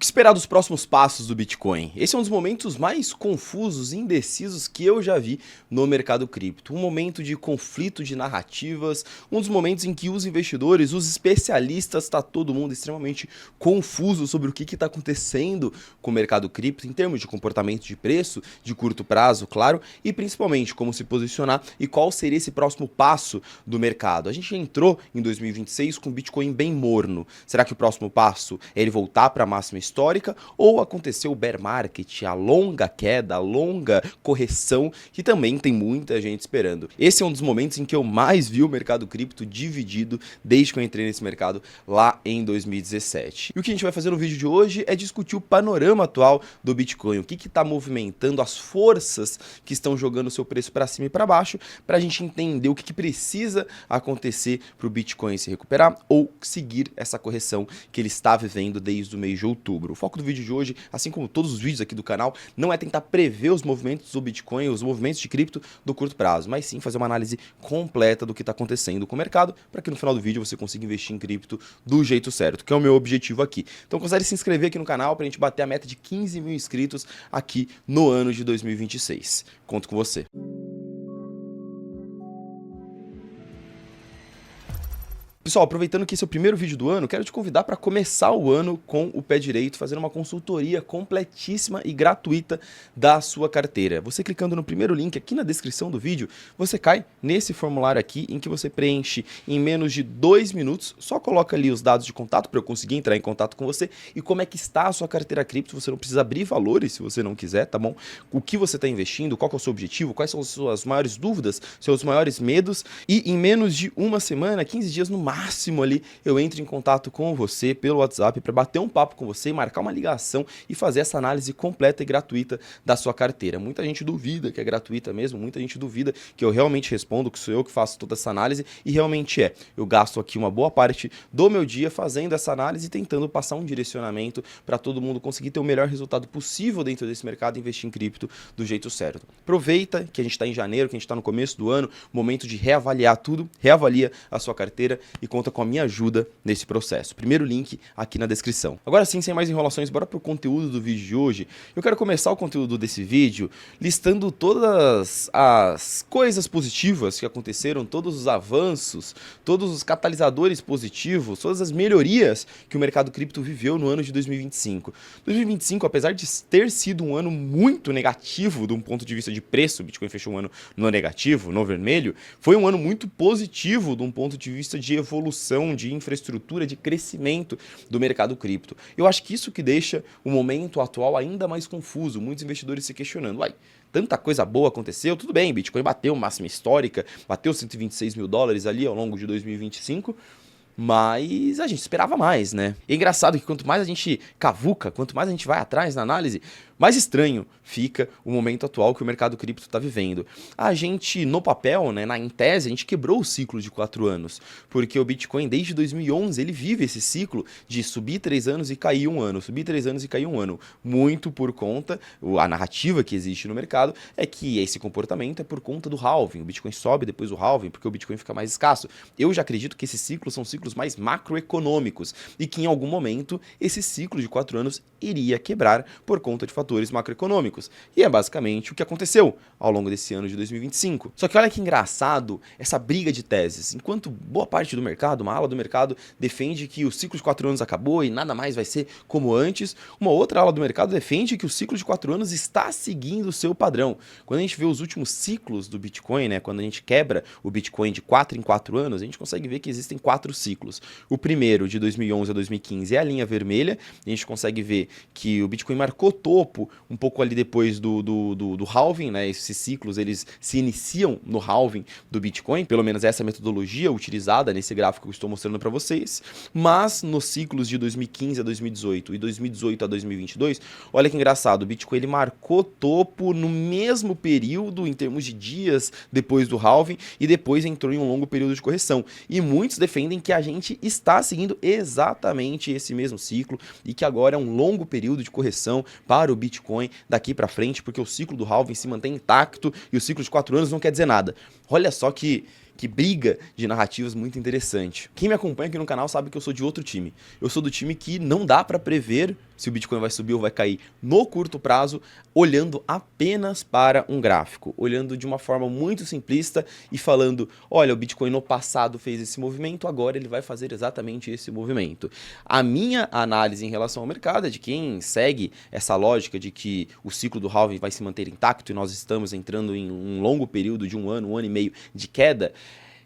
que esperar dos próximos passos do Bitcoin? Esse é um dos momentos mais confusos e indecisos que eu já vi no mercado cripto. Um momento de conflito de narrativas, um dos momentos em que os investidores, os especialistas, está todo mundo extremamente confuso sobre o que está acontecendo com o mercado cripto em termos de comportamento de preço, de curto prazo, claro, e principalmente como se posicionar e qual seria esse próximo passo do mercado. A gente entrou em 2026 com o Bitcoin bem morno. Será que o próximo passo é ele voltar para a máxima histórica ou aconteceu o bear market, a longa queda, a longa correção que também tem muita gente esperando? Esse é um dos momentos em que eu mais vi o mercado cripto dividido desde que eu entrei nesse mercado lá em 2017. E o que a gente vai fazer no vídeo de hoje é discutir o panorama atual do Bitcoin, o que está movimentando, as forças que estão jogando o seu preço para cima e para baixo, para a gente entender o que precisa acontecer para o Bitcoin se recuperar ou seguir essa correção que ele está vivendo desde o mês de outubro. O foco do vídeo de hoje, assim como todos os vídeos aqui do canal, não é tentar prever os movimentos do Bitcoin, os movimentos de cripto do curto prazo, mas sim fazer uma análise completa do que está acontecendo com o mercado, para que no final do vídeo você consiga investir em cripto do jeito certo, que é o meu objetivo aqui. Então considere se inscrever aqui no canal para a gente bater a meta de 15 mil inscritos aqui no ano de 2026. Conto com você. Pessoal, aproveitando que esse é o primeiro vídeo do ano, quero te convidar para começar o ano com o pé direito, fazendo uma consultoria completíssima e gratuita da sua carteira. Você clicando no primeiro link aqui na descrição do vídeo, você cai nesse formulário aqui em que você preenche em menos de 2 minutos, só coloca ali os dados de contato para eu conseguir entrar em contato com você e como é que está a sua carteira cripto. Você não precisa abrir valores se você não quiser, tá bom? O que você está investindo, qual que é o seu objetivo, quais são as suas maiores dúvidas, seus maiores medos, e em menos de uma semana, 15 dias no máximo ali, eu entro em contato com você pelo WhatsApp para bater um papo com você, marcar uma ligação e fazer essa análise completa e gratuita da sua carteira. Muita gente duvida que é gratuita mesmo, muita gente duvida que eu realmente respondo, que sou eu que faço toda essa análise, e realmente é. Eu gasto aqui uma boa parte do meu dia fazendo essa análise e tentando passar um direcionamento para todo mundo conseguir ter o melhor resultado possível dentro desse mercado e investir em cripto do jeito certo. Aproveita que a gente está em janeiro, que a gente está no começo do ano, momento de reavaliar tudo, reavalia a sua carteira e conta com a minha ajuda nesse processo. Primeiro link aqui na descrição. Agora sim, sem mais enrolações, bora pro conteúdo do vídeo de hoje. Eu quero começar o conteúdo desse vídeo listando todas as coisas positivas que aconteceram, todos os avanços, todos os catalisadores positivos, todas as melhorias que o mercado cripto viveu no ano de 2025. 2025, apesar de ter sido um ano muito negativo de um ponto de vista de preço, o Bitcoin fechou um ano no negativo, no vermelho, foi um ano muito positivo de um ponto de vista de evolução, de infraestrutura, de crescimento do mercado cripto. Eu acho que isso que deixa o momento atual ainda mais confuso, muitos investidores se questionando, uai, tanta coisa boa aconteceu, tudo bem, Bitcoin bateu máxima histórica, bateu 126 mil dólares ali ao longo de 2025, mas a gente esperava mais, né? E é engraçado que quanto mais a gente cavuca, quanto mais a gente vai atrás na análise, mais estranho fica o momento atual que o mercado cripto está vivendo. A gente, no papel, né, em tese, a gente quebrou o ciclo de 4 anos, porque o Bitcoin, desde 2011, ele vive esse ciclo de subir 3 anos e cair 1 ano, subir 3 anos e cair 1 ano, muito por conta, a narrativa que existe no mercado é que esse comportamento é por conta do halving, o Bitcoin sobe depois do halving, porque o Bitcoin fica mais escasso. Eu já acredito que esses ciclos são ciclos mais macroeconômicos e que em algum momento esse ciclo de 4 anos iria quebrar por conta de fatores macroeconômicos. E é basicamente o que aconteceu ao longo desse ano de 2025. Só que olha que engraçado essa briga de teses. Enquanto boa parte do mercado, uma ala do mercado, defende que o ciclo de 4 anos acabou e nada mais vai ser como antes, uma outra ala do mercado defende que o ciclo de 4 anos está seguindo o seu padrão. Quando a gente vê os últimos ciclos do Bitcoin, né, quando a gente quebra o Bitcoin de 4 em 4 anos, a gente consegue ver que existem 4 ciclos. O primeiro, de 2011 a 2015, é a linha vermelha. A gente consegue ver que o Bitcoin marcou topo um pouco ali depois do halving, né? Esses ciclos, eles se iniciam no halving do Bitcoin, pelo menos essa é a metodologia utilizada nesse gráfico que eu estou mostrando para vocês, mas nos ciclos de 2015 a 2018 e 2018 a 2022, olha que engraçado, o Bitcoin ele marcou topo no mesmo período, em termos de dias depois do halving, e depois entrou em um longo período de correção, e muitos defendem que a gente está seguindo exatamente esse mesmo ciclo, e que agora é um longo período de correção para o Bitcoin daqui para frente, porque o ciclo do halving se mantém intacto e o ciclo de 4 anos não quer dizer nada. Olha só que que briga de narrativas muito interessante. Quem me acompanha aqui no canal sabe que eu sou de outro time. Eu sou do time que não dá para prever se o Bitcoin vai subir ou vai cair no curto prazo, olhando apenas para um gráfico, olhando de uma forma muito simplista e falando, olha, o Bitcoin no passado fez esse movimento, agora ele vai fazer exatamente esse movimento. A minha análise em relação ao mercado é de quem segue essa lógica de que o ciclo do halving vai se manter intacto e nós estamos entrando em um longo período de um ano e meio de queda.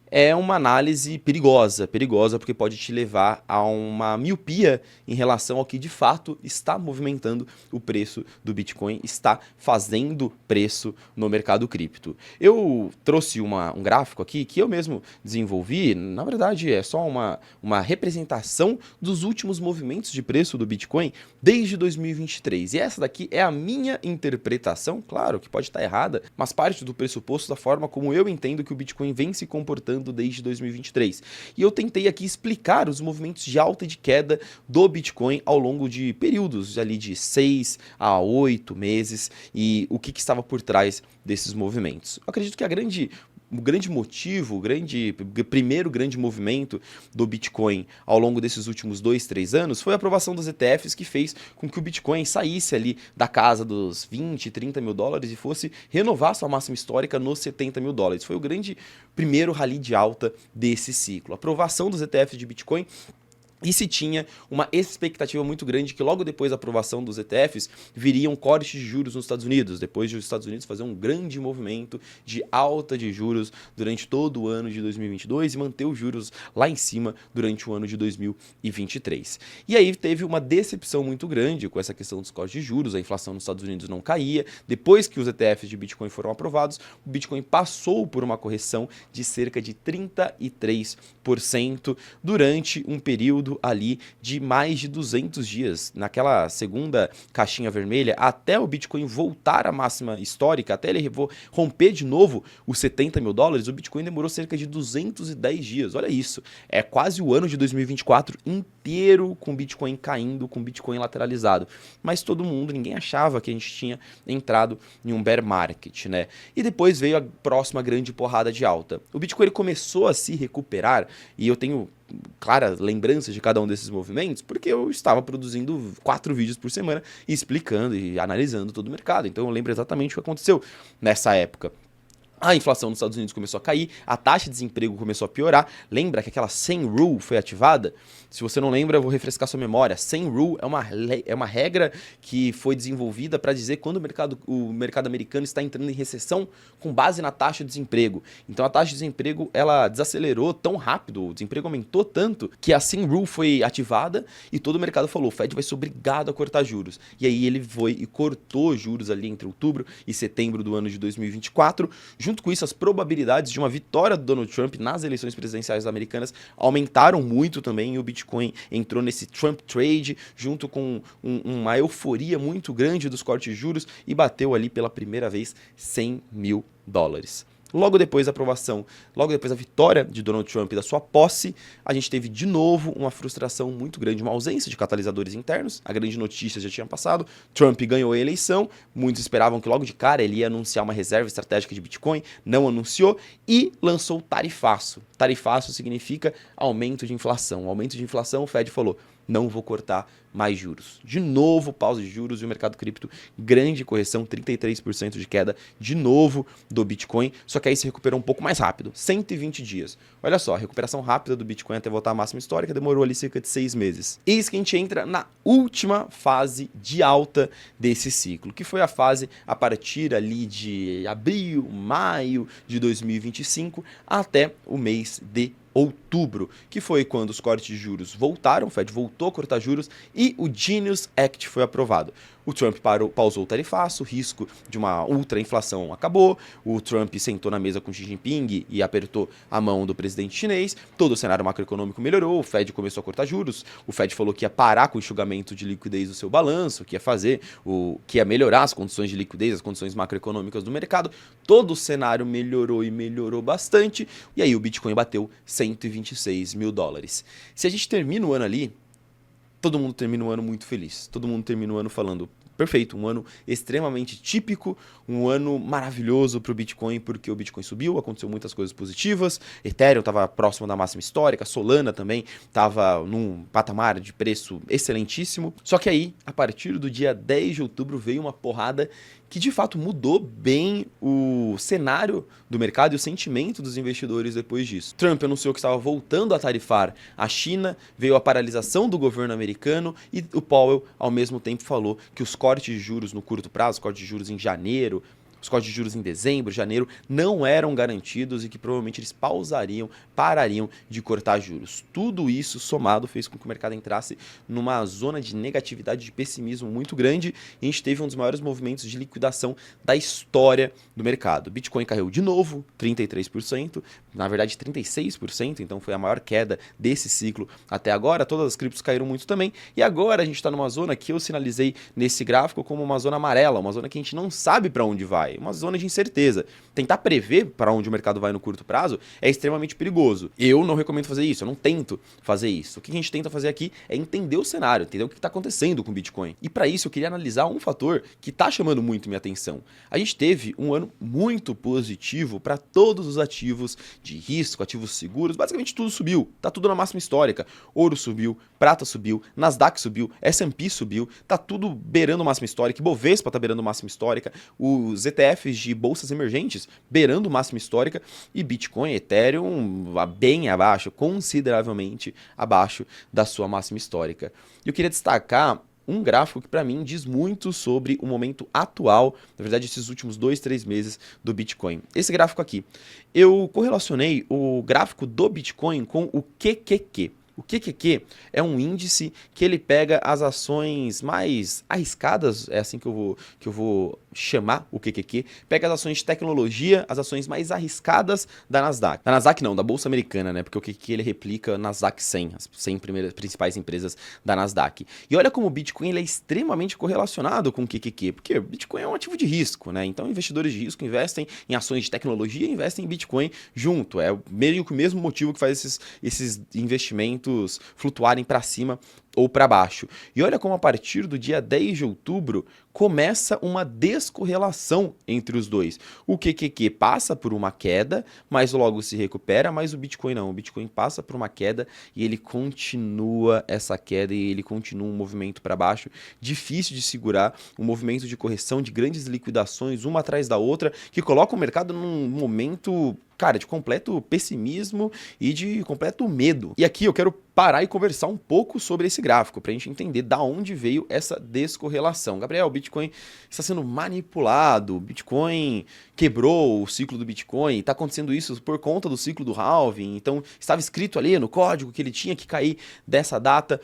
É uma análise perigosa porque pode te levar a uma miopia em relação ao que de fato está movimentando o preço do Bitcoin, está fazendo preço no mercado cripto. Eu trouxe um gráfico aqui que eu mesmo desenvolvi, na verdade é só uma representação dos últimos movimentos de preço do Bitcoin desde 2023. E essa daqui é a minha interpretação, claro que pode estar errada, mas parte do pressuposto da forma como eu entendo que o Bitcoin vem se comportando desde 2023. E eu tentei aqui explicar os movimentos de alta e de queda do Bitcoin ao longo de períodos ali de 6 a 8 meses e o que estava por trás desses movimentos. Eu acredito que o grande motivo, primeiro grande movimento do Bitcoin ao longo desses últimos 2, 3 anos foi a aprovação dos ETFs que fez com que o Bitcoin saísse ali da casa dos 20, 30 mil dólares e fosse renovar sua máxima histórica nos 70 mil dólares. Foi o grande primeiro rally de alta desse ciclo. A aprovação dos ETFs de Bitcoin. E se tinha uma expectativa muito grande que logo depois da aprovação dos ETFs viriam cortes de juros nos Estados Unidos, depois de os Estados Unidos fazer um grande movimento de alta de juros durante todo o ano de 2022 e manter os juros lá em cima durante o ano de 2023. E aí teve uma decepção muito grande com essa questão dos cortes de juros, a inflação nos Estados Unidos não caía, depois que os ETFs de Bitcoin foram aprovados, o Bitcoin passou por uma correção de cerca de 33% durante um período ali de mais de 200 dias, naquela segunda caixinha vermelha, até o Bitcoin voltar à máxima histórica, até ele romper de novo os 70 mil dólares, o Bitcoin demorou cerca de 210 dias, olha isso, é quase o ano de 2024 inteiro com Bitcoin caindo, com Bitcoin lateralizado, mas ninguém achava que a gente tinha entrado em um bear market, né? E depois veio a próxima grande porrada de alta. O Bitcoin ele começou a se recuperar, e eu tenho claras lembranças de cada um desses movimentos, porque eu estava produzindo 4 vídeos por semana explicando e analisando todo o mercado, então eu lembro exatamente o que aconteceu nessa época. A inflação nos Estados Unidos começou a cair, a taxa de desemprego começou a piorar. Lembra que aquela 100 Rule foi ativada? Se você não lembra, eu vou refrescar sua memória. 100 Rule é uma regra que foi desenvolvida para dizer quando o mercado americano está entrando em recessão com base na taxa de desemprego. Então a taxa de desemprego ela desacelerou tão rápido, o desemprego aumentou tanto que a 100 Rule foi ativada e todo o mercado falou, o Fed vai ser obrigado a cortar juros. E aí ele foi e cortou juros ali entre outubro e setembro do ano de 2024. Junto com isso, as probabilidades de uma vitória do Donald Trump nas eleições presidenciais americanas aumentaram muito também e o Bitcoin entrou nesse Trump trade junto com uma euforia muito grande dos cortes de juros e bateu ali pela primeira vez 100 mil dólares. Logo depois da aprovação, logo depois da vitória de Donald Trump e da sua posse, a gente teve de novo uma frustração muito grande, uma ausência de catalisadores internos. A grande notícia já tinha passado, Trump ganhou a eleição, muitos esperavam que logo de cara ele ia anunciar uma reserva estratégica de Bitcoin, não anunciou e lançou o tarifaço. Tarifaço significa aumento de inflação. O aumento de inflação, o Fed falou, não vou cortar mais juros. De novo, pausa de juros e o mercado cripto, grande correção, 33% de queda de novo do Bitcoin, só que aí se recuperou um pouco mais rápido, 120 dias. Olha só, a recuperação rápida do Bitcoin até voltar à máxima histórica demorou ali cerca de 6 meses. Eis que a gente entra na última fase de alta desse ciclo, que foi a fase a partir ali de abril, maio de 2025 até o mês de outubro, que foi quando os cortes de juros voltaram, o Fed voltou a cortar juros e o Genius Act foi aprovado. O Trump pausou o tarifaço, o risco de uma ultra-inflação acabou, o Trump sentou na mesa com Xi Jinping e apertou a mão do presidente chinês, todo o cenário macroeconômico melhorou, o Fed começou a cortar juros, o Fed falou que ia parar com o enxugamento de liquidez do seu balanço, que ia melhorar as condições de liquidez, as condições macroeconômicas do mercado, todo o cenário melhorou e melhorou bastante, e aí o Bitcoin bateu 126 mil dólares. Se a gente termina o ano ali, todo mundo termina o ano muito feliz. Todo mundo termina o ano falando, perfeito, um ano extremamente típico, um ano maravilhoso para o Bitcoin, porque o Bitcoin subiu, aconteceu muitas coisas positivas, Ethereum estava próximo da máxima histórica, Solana também estava num patamar de preço excelentíssimo. Só que aí, a partir do dia 10 de outubro, veio uma porrada que de fato mudou bem o cenário do mercado e o sentimento dos investidores depois disso. Trump anunciou que estava voltando a tarifar a China, veio a paralisação do governo americano e o Powell, ao mesmo tempo, falou que os cortes de juros no curto prazo, os cortes de juros em janeiro, os cortes de juros em dezembro, janeiro, não eram garantidos e que provavelmente eles parariam de cortar juros. Tudo isso somado fez com que o mercado entrasse numa zona de negatividade, de pessimismo muito grande e a gente teve um dos maiores movimentos de liquidação da história do mercado. Bitcoin caiu de novo, 33%, na verdade 36%, então foi a maior queda desse ciclo até agora. Todas as criptos caíram muito também e agora a gente está numa zona que eu sinalizei nesse gráfico como uma zona amarela, uma zona que a gente não sabe para onde vai. Uma zona de incerteza. Tentar prever para onde o mercado vai no curto prazo é extremamente perigoso. Eu não recomendo fazer isso, eu não tento fazer isso. O que a gente tenta fazer aqui é entender o cenário, entender o que está acontecendo com o Bitcoin. E para isso eu queria analisar um fator que está chamando muito minha atenção. A gente teve um ano muito positivo para todos os ativos de risco, ativos seguros, basicamente tudo subiu, tá tudo na máxima histórica. Ouro subiu, prata subiu, Nasdaq subiu, S&P subiu, tá tudo beirando máxima histórica, Ibovespa tá beirando máxima histórica, os ETFs de bolsas emergentes beirando máxima histórica e Bitcoin, Ethereum bem abaixo, consideravelmente abaixo da sua máxima histórica. E eu queria destacar um gráfico que para mim diz muito sobre o momento atual, na verdade esses últimos 2-3 meses do Bitcoin. Esse gráfico aqui, eu correlacionei o gráfico do Bitcoin com o QQQ. O QQQ é um índice que ele pega as ações mais arriscadas, é assim que eu vou chamar o QQQ, pega as ações de tecnologia, as ações mais arriscadas da Nasdaq. Da Nasdaq não, da Bolsa Americana, né? Porque o QQQ ele replica Nasdaq 100, as 100 principais empresas da Nasdaq. E olha como o Bitcoin ele é extremamente correlacionado com o QQQ, porque o Bitcoin é um ativo de risco, né? Então investidores de risco investem em ações de tecnologia e investem em Bitcoin junto. É meio que o mesmo motivo que faz esses investimentos flutuarem para cima ou para baixo. E olha como a partir do dia 10 de outubro começa uma descorrelação entre os dois. O QQQ passa por uma queda, mas logo se recupera, mas o Bitcoin não. O Bitcoin passa por uma queda e ele continua essa queda e ele continua um movimento para baixo, difícil de segurar, um movimento de correção, de grandes liquidações, uma atrás da outra, que coloca o mercado num momento, cara, de completo pessimismo e de completo medo. E aqui eu quero parar e conversar um pouco sobre esse gráfico, para a gente entender da onde veio essa descorrelação. Gabriel, o Bitcoin está sendo manipulado, o Bitcoin quebrou o ciclo do Bitcoin, está acontecendo isso por conta do ciclo do halving, então estava escrito ali no código que ele tinha que cair dessa data.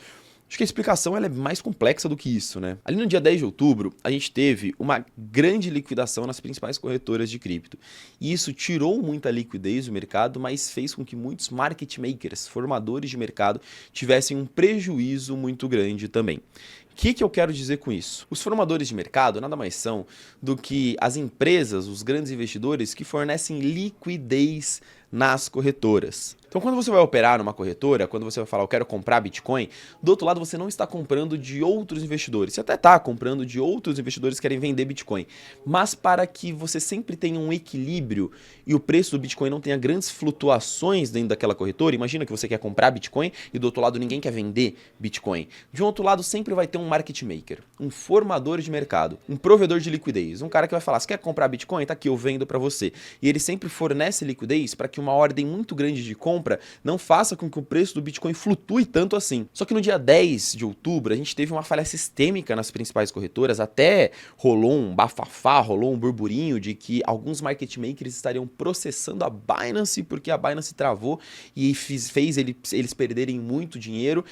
Acho que a explicação ela é mais complexa do que isso, né? Ali no dia 10 de outubro, a gente teve uma grande liquidação nas principais corretoras de cripto. E isso tirou muita liquidez do mercado, mas fez com que muitos market makers, formadores de mercado, tivessem um prejuízo muito grande também. O que eu quero dizer com isso? Os formadores de mercado nada mais são do que as empresas, os grandes investidores que fornecem liquidez nas corretoras. Então, quando você vai operar numa corretora, quando você vai falar, eu quero comprar Bitcoin, do outro lado você não está comprando de outros investidores. Você até está comprando de outros investidores que querem vender Bitcoin. Mas para que você sempre tenha um equilíbrio e o preço do Bitcoin não tenha grandes flutuações dentro daquela corretora, imagina que você quer comprar Bitcoin e do outro lado ninguém quer vender Bitcoin. De um outro lado sempre vai ter um market maker, um formador de mercado, um provedor de liquidez, um cara que vai falar, você quer comprar Bitcoin? Tá aqui, eu vendo para você. E ele sempre fornece liquidez para que uma ordem muito grande de compra não faça com que o preço do Bitcoin flutue tanto assim. Só que no dia 10 de outubro a gente teve uma falha sistêmica nas principais corretoras, até rolou um bafafá, rolou um burburinho de que alguns market makers estariam processando a Binance porque a Binance travou e fez eles perderem muito dinheiro.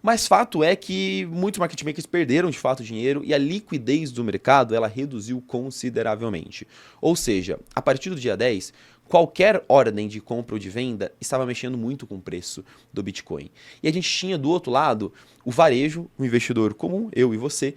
Mas fato é que muitos market makers perderam de fato dinheiro e a liquidez do mercado ela reduziu consideravelmente. Ou seja, a partir do dia 10, qualquer ordem de compra ou de venda estava mexendo muito com o preço do Bitcoin. E a gente tinha do outro lado o varejo, um investidor comum, eu e você,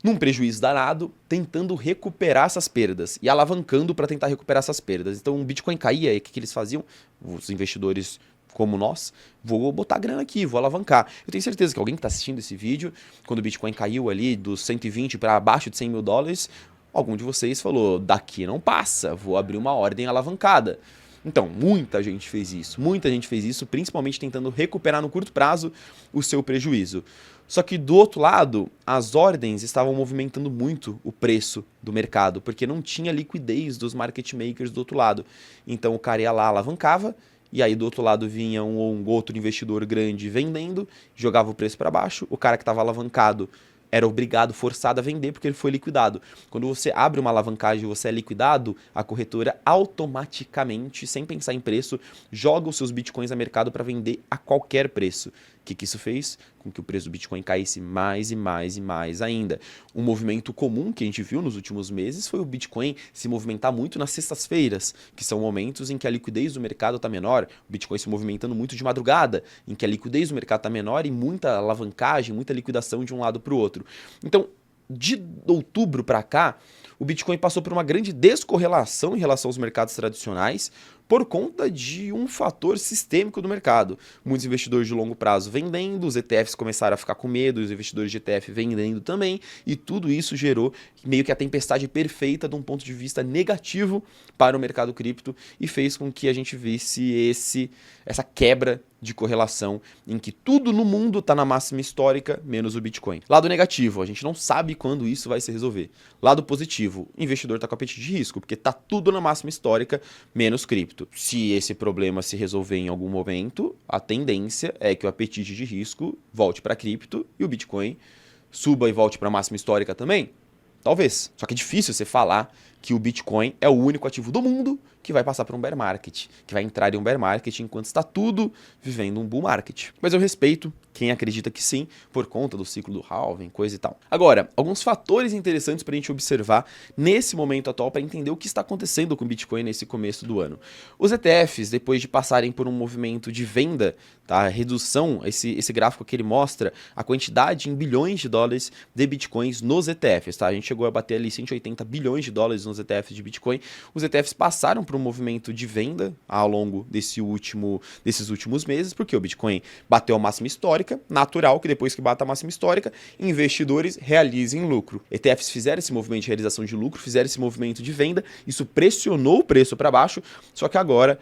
num prejuízo danado, tentando recuperar essas perdas e alavancando para tentar recuperar essas perdas. Então o Bitcoin caía e o que eles faziam? Os investidores como nós, vou botar grana aqui, vou alavancar. Eu tenho certeza que alguém que está assistindo esse vídeo, quando o Bitcoin caiu ali dos 120 para abaixo de 100 mil dólares, algum de vocês falou, daqui não passa, vou abrir uma ordem alavancada. Então, muita gente fez isso, principalmente tentando recuperar no curto prazo o seu prejuízo. Só que do outro lado, as ordens estavam movimentando muito o preço do mercado, porque não tinha liquidez dos market makers do outro lado. Então o cara ia lá, alavancava, e aí do outro lado vinha um outro investidor grande vendendo, jogava o preço para baixo, o cara que estava alavancado era obrigado, forçado a vender porque ele foi liquidado. Quando você abre uma alavancagem e você é liquidado, a corretora automaticamente, sem pensar em preço, joga os seus bitcoins a mercado para vender a qualquer preço. O que isso fez? Com que o preço do Bitcoin caísse mais e mais e mais ainda. Um movimento comum que a gente viu nos últimos meses foi o Bitcoin se movimentar muito nas sextas-feiras, que são momentos em que a liquidez do mercado está menor, o Bitcoin se movimentando muito de madrugada, em que a liquidez do mercado está menor e muita alavancagem, muita liquidação de um lado para o outro. Então, de outubro para cá, o Bitcoin passou por uma grande descorrelação em relação aos mercados tradicionais por conta de um fator sistêmico do mercado. Muitos investidores de longo prazo vendendo, os ETFs começaram a ficar com medo, os investidores de ETF vendendo também, e tudo isso gerou meio que a tempestade perfeita de um ponto de vista negativo para o mercado cripto e fez com que a gente visse essa quebra de correlação em que tudo no mundo está na máxima histórica, menos o Bitcoin. Lado negativo, a gente não sabe quando isso vai se resolver. Lado positivo, o investidor está com apetite de risco, porque está tudo na máxima histórica, menos cripto. Se esse problema se resolver em algum momento, a tendência é que o apetite de risco volte para cripto e o Bitcoin suba e volte para a máxima histórica também. Talvez. Só que é difícil você falar que o Bitcoin é o único ativo do mundo que vai passar por um bear market, que vai entrar em um bear market enquanto está tudo vivendo um bull market. Mas eu respeito quem acredita que sim, por conta do ciclo do halving, coisa e tal. Agora, alguns fatores interessantes para a gente observar nesse momento atual para entender o que está acontecendo com o Bitcoin nesse começo do ano. Os ETFs, depois de passarem por um movimento de venda, tá, redução, esse gráfico que ele mostra a quantidade em bilhões de dólares de Bitcoins nos ETFs, tá? A gente chegou a bater ali 180 bilhões de dólares nos ETFs de Bitcoin. Os ETFs passaram por um movimento de venda ao longo desses últimos meses, porque o Bitcoin bateu a máxima histórica, natural que depois que bata a máxima histórica, investidores realizem lucro. ETFs fizeram esse movimento de realização de lucro, fizeram esse movimento de venda, isso pressionou o preço para baixo, só que agora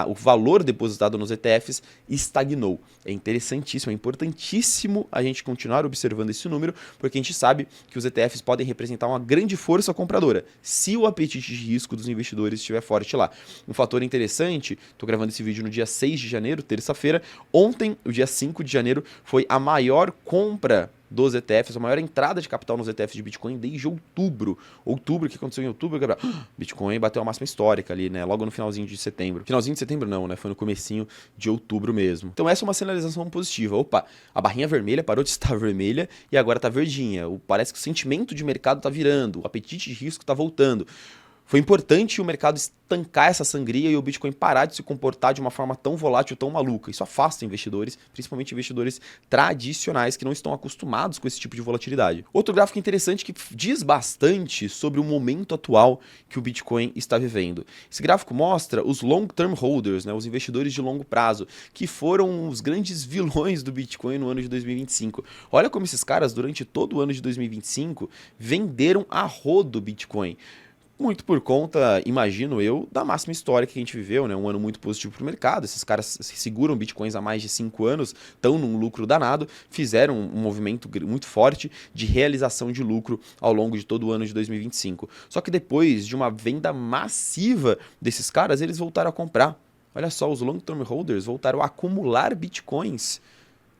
o valor depositado nos ETFs estagnou. É interessantíssimo, é importantíssimo a gente continuar observando esse número, porque a gente sabe que os ETFs podem representar uma grande força compradora, se o apetite de risco dos investidores estiver forte lá. Um fator interessante, estou gravando esse vídeo no dia 6 de janeiro, terça-feira, ontem, o dia 5 de janeiro, foi a maior compra dos ETFs, a maior entrada de capital nos ETFs de Bitcoin desde outubro. Outubro, o que aconteceu em outubro, Gabriel? Bitcoin bateu a máxima histórica ali, né? Logo no finalzinho de setembro. Finalzinho de setembro não, né? Foi no comecinho de outubro mesmo. Então essa é uma sinalização positiva. Opa, a barrinha vermelha parou de estar vermelha e agora tá verdinha. Parece que o sentimento de mercado tá virando, o apetite de risco tá voltando. Foi importante o mercado estancar essa sangria e o Bitcoin parar de se comportar de uma forma tão volátil, tão maluca. Isso afasta investidores, principalmente investidores tradicionais que não estão acostumados com esse tipo de volatilidade. Outro gráfico interessante que diz bastante sobre o momento atual que o Bitcoin está vivendo. Esse gráfico mostra os long-term holders, né, os investidores de longo prazo, que foram os grandes vilões do Bitcoin no ano de 2025. Olha como esses caras, durante todo o ano de 2025, venderam a rodo o Bitcoin. Muito por conta, imagino eu, da máxima histórica que a gente viveu, né? Um ano muito positivo para o mercado. Esses caras seguram bitcoins há mais de 5 anos, estão num lucro danado, fizeram um movimento muito forte de realização de lucro ao longo de todo o ano de 2025. Só que depois de uma venda massiva desses caras, eles voltaram a comprar. Olha só, os long-term holders voltaram a acumular bitcoins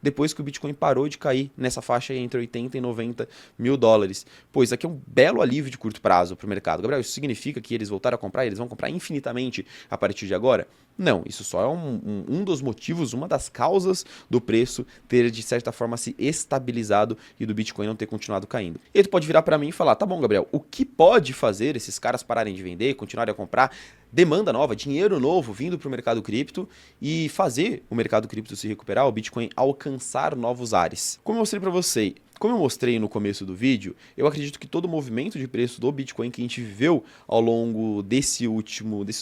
depois que o Bitcoin parou de cair nessa faixa aí entre 80 e 90 mil dólares. Pois aqui é um belo alívio de curto prazo para o mercado. Gabriel, isso significa que eles voltaram a comprar? Eles vão comprar infinitamente a partir de agora? Não, isso só é um dos motivos, uma das causas do preço ter, de certa forma, se estabilizado e do Bitcoin não ter continuado caindo. E aí tu pode virar para mim e falar, tá bom, Gabriel, o que pode fazer esses caras pararem de vender, continuarem a comprar? Demanda nova, dinheiro novo vindo para o mercado cripto e fazer o mercado cripto se recuperar, o Bitcoin alcançar novos ares. Como eu mostrei para você, Como eu mostrei no começo do vídeo, eu acredito que todo o movimento de preço do Bitcoin que a gente viveu ao longo desses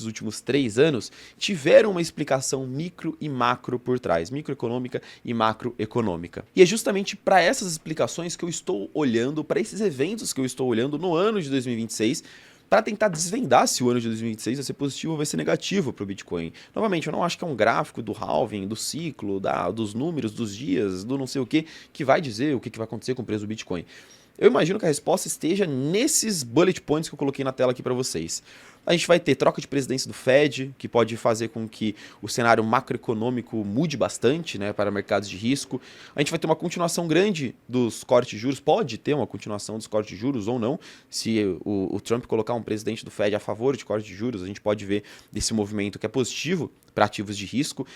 últimos 3 anos tiveram uma explicação micro e macro por trás, microeconômica e macroeconômica. E é justamente para essas explicações que eu estou olhando, para esses eventos que eu estou olhando no ano de 2026, para tentar desvendar se o ano de 2026 vai ser positivo ou vai ser negativo para o Bitcoin. Novamente, eu não acho que é um gráfico do halving, do ciclo, dos números, dos dias, do não sei o que vai dizer o que vai acontecer com o preço do Bitcoin. Eu imagino que a resposta esteja nesses bullet points que eu coloquei na tela aqui para vocês. A gente vai ter troca de presidência do Fed, que pode fazer com que o cenário macroeconômico mude bastante, né, para mercados de risco. A gente vai ter uma continuação grande dos cortes de juros, pode ter uma continuação dos cortes de juros ou não. Se o Trump colocar um presidente do Fed a favor de corte de juros, a gente pode ver desse movimento que é positivo para ativos de risco.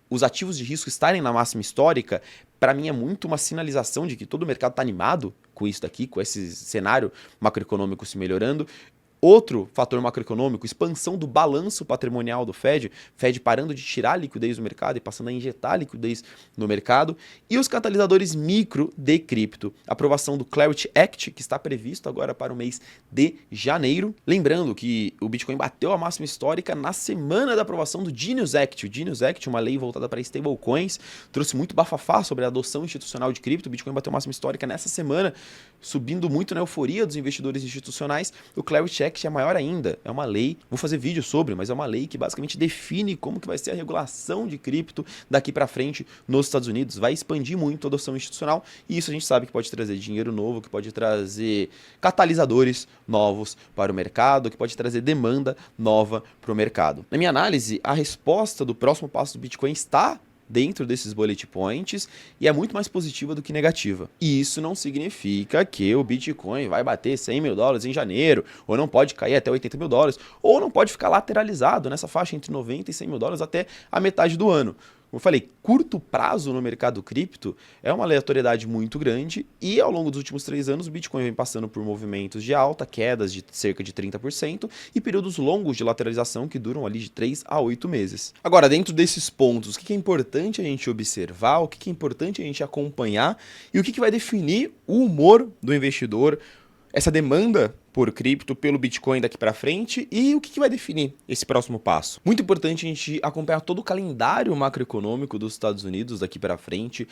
Os ativos de risco estarem na máxima histórica, para mim é muito uma sinalização de que todo o mercado está animado com isso daqui, com esse cenário macroeconômico se melhorando. Outro fator macroeconômico, expansão do balanço patrimonial do Fed parando de tirar liquidez do mercado e passando a injetar liquidez no mercado, e os catalisadores micro de cripto. Aprovação do Clarity Act, que está previsto agora para o mês de janeiro. Lembrando que o Bitcoin bateu a máxima histórica na semana da aprovação do Genius Act. O Genius Act, uma lei voltada para stablecoins, trouxe muito bafafá sobre a adoção institucional de cripto. O Bitcoin bateu a máxima histórica nessa semana, subindo muito na euforia dos investidores institucionais. O Clarity Act é maior ainda, é uma lei, vou fazer vídeo sobre, mas é uma lei que basicamente define como que vai ser a regulação de cripto daqui para frente nos Estados Unidos, vai expandir muito a adoção institucional, e isso a gente sabe que pode trazer dinheiro novo, que pode trazer catalisadores novos para o mercado, que pode trazer demanda nova para o mercado. Na minha análise, a resposta do próximo passo do Bitcoin está dentro desses bullet points e é muito mais positiva do que negativa. E isso não significa que o Bitcoin vai bater $100 mil em janeiro, ou não pode cair até $80 mil, ou não pode ficar lateralizado nessa faixa entre 90 e $100 mil até a metade do ano. Como eu falei, curto prazo no mercado cripto é uma aleatoriedade muito grande, e ao longo dos últimos 3 anos o Bitcoin vem passando por movimentos de alta, quedas de cerca de 30% e períodos longos de lateralização que duram ali de 3 a 8 meses. Agora, dentro desses pontos, o que é importante a gente observar, o que é importante a gente acompanhar e o que vai definir o humor do investidor, essa demanda por cripto, pelo Bitcoin daqui para frente, e o que vai definir esse próximo passo. Muito importante a gente acompanhar todo o calendário macroeconômico dos Estados Unidos daqui para frente,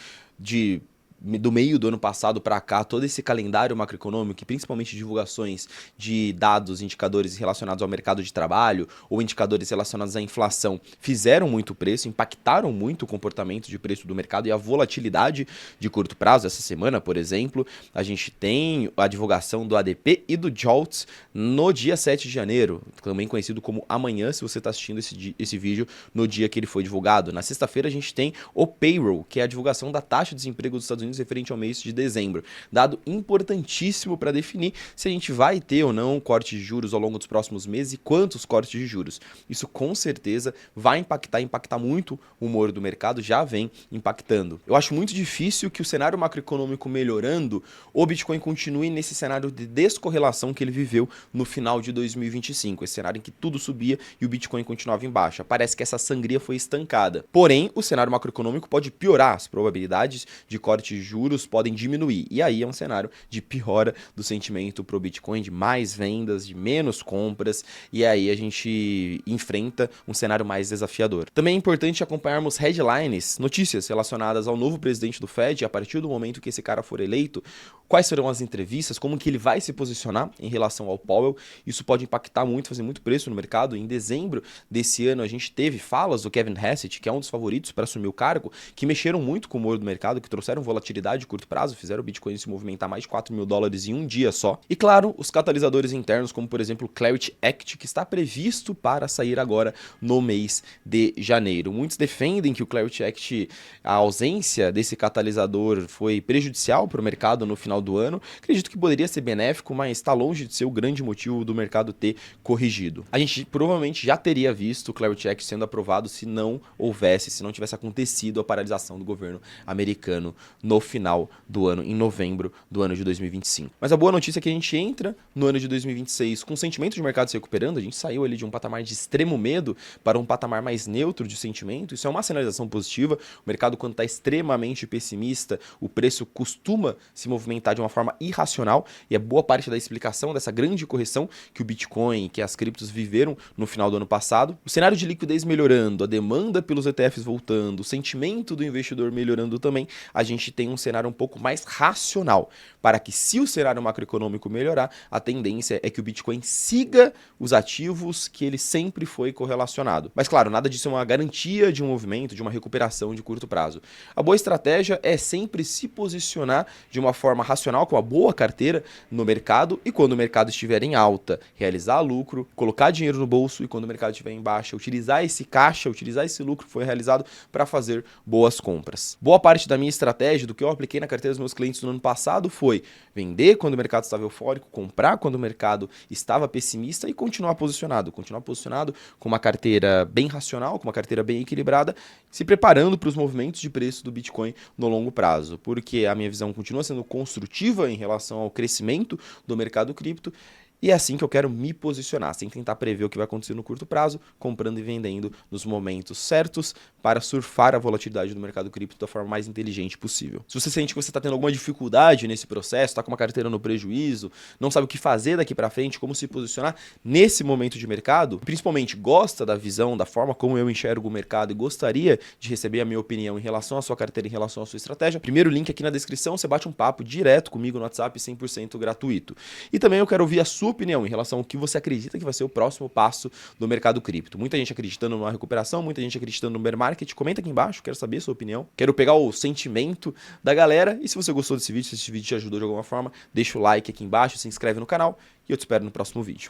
do meio do ano passado para cá, todo esse calendário macroeconômico, principalmente divulgações de dados, indicadores relacionados ao mercado de trabalho ou indicadores relacionados à inflação, fizeram muito preço, impactaram muito o comportamento de preço do mercado e a volatilidade de curto prazo. Essa semana, por exemplo, a gente tem a divulgação do ADP e do JOLTS no dia 7 de janeiro, também conhecido como amanhã, se você está assistindo esse vídeo no dia que ele foi divulgado. Na sexta-feira a gente tem o Payroll, que é a divulgação da taxa de desemprego dos Estados Unidos referente ao mês de dezembro. Dado importantíssimo para definir se a gente vai ter ou não corte de juros ao longo dos próximos meses e quantos cortes de juros. Isso com certeza vai impactar muito o humor do mercado, já vem impactando. Eu acho muito difícil que o cenário macroeconômico melhorando, o Bitcoin continue nesse cenário de descorrelação que ele viveu no final de 2025, esse cenário em que tudo subia e o Bitcoin continuava em baixa. Parece que essa sangria foi estancada. Porém, o cenário macroeconômico pode piorar, as probabilidades de corte de juros podem diminuir, e aí é um cenário de piora do sentimento pro Bitcoin, de mais vendas, de menos compras, e aí a gente enfrenta um cenário mais desafiador. Também é importante acompanharmos headlines, notícias relacionadas ao novo presidente do Fed, a partir do momento que esse cara for eleito, quais serão as entrevistas, como que ele vai se posicionar em relação ao Powell. Isso pode impactar muito, fazer muito preço no mercado. Em dezembro desse ano a gente teve falas do Kevin Hassett, que é um dos favoritos para assumir o cargo, que mexeram muito com o humor do mercado, que trouxeram volatilidade de curto prazo, fizeram o Bitcoin se movimentar mais de $4 mil em um dia só. E claro, os catalisadores internos, como por exemplo o Clarity Act, que está previsto para sair agora no mês de janeiro. Muitos defendem que o Clarity Act, a ausência desse catalisador foi prejudicial para o mercado no final final do ano. Acredito que poderia ser benéfico, mas está longe de ser o grande motivo do mercado ter corrigido. A gente provavelmente já teria visto o Clarity Act sendo aprovado se não tivesse acontecido a paralisação do governo americano no final do ano, em novembro do ano de 2025. Mas a boa notícia é que a gente entra no ano de 2026 com o sentimento de mercado se recuperando. A gente saiu ali de um patamar de extremo medo para um patamar mais neutro de sentimento. Isso é uma sinalização positiva. O mercado, quando está extremamente pessimista, o preço costuma se movimentar de uma forma irracional, e é boa parte da explicação dessa grande correção que o Bitcoin e que as criptos viveram no final do ano passado. O cenário de liquidez melhorando, a demanda pelos ETFs voltando, o sentimento do investidor melhorando também, a gente tem um cenário um pouco mais racional, para que, se o cenário macroeconômico melhorar, a tendência é que o Bitcoin siga os ativos que ele sempre foi correlacionado. Mas claro, nada disso é uma garantia de um movimento, de uma recuperação de curto prazo. A boa estratégia é sempre se posicionar de uma forma racional, com uma boa carteira no mercado, e quando o mercado estiver em alta, realizar lucro, colocar dinheiro no bolso, e quando o mercado estiver em baixa, utilizar esse caixa, utilizar esse lucro que foi realizado para fazer boas compras. Boa parte da minha estratégia, do que eu apliquei na carteira dos meus clientes no ano passado, foi vender quando o mercado estava eufórico, comprar quando o mercado estava pessimista e continuar posicionado com uma carteira bem racional, com uma carteira bem equilibrada, se preparando para os movimentos de preço do Bitcoin no longo prazo, porque a minha visão continua sendo construtiva em relação ao crescimento do mercado cripto. E é assim que eu quero me posicionar, sem tentar prever o que vai acontecer no curto prazo, comprando e vendendo nos momentos certos para surfar a volatilidade do mercado cripto da forma mais inteligente possível. Se você sente que você está tendo alguma dificuldade nesse processo, está com uma carteira no prejuízo, não sabe o que fazer daqui para frente, como se posicionar nesse momento de mercado, principalmente gosta da visão, da forma como eu enxergo o mercado e gostaria de receber a minha opinião em relação à sua carteira, em relação à sua estratégia, primeiro link aqui na descrição, você bate um papo direto comigo no WhatsApp, 100% gratuito. E também eu quero ouvir a sua opinião em relação ao que você acredita que vai ser o próximo passo do mercado cripto. Muita gente acreditando numa recuperação, muita gente acreditando no bear market. Comenta aqui embaixo, quero saber a sua opinião. Quero pegar o sentimento da galera. E se você gostou desse vídeo, se esse vídeo te ajudou de alguma forma, deixa o like aqui embaixo, se inscreve no canal e eu te espero no próximo vídeo.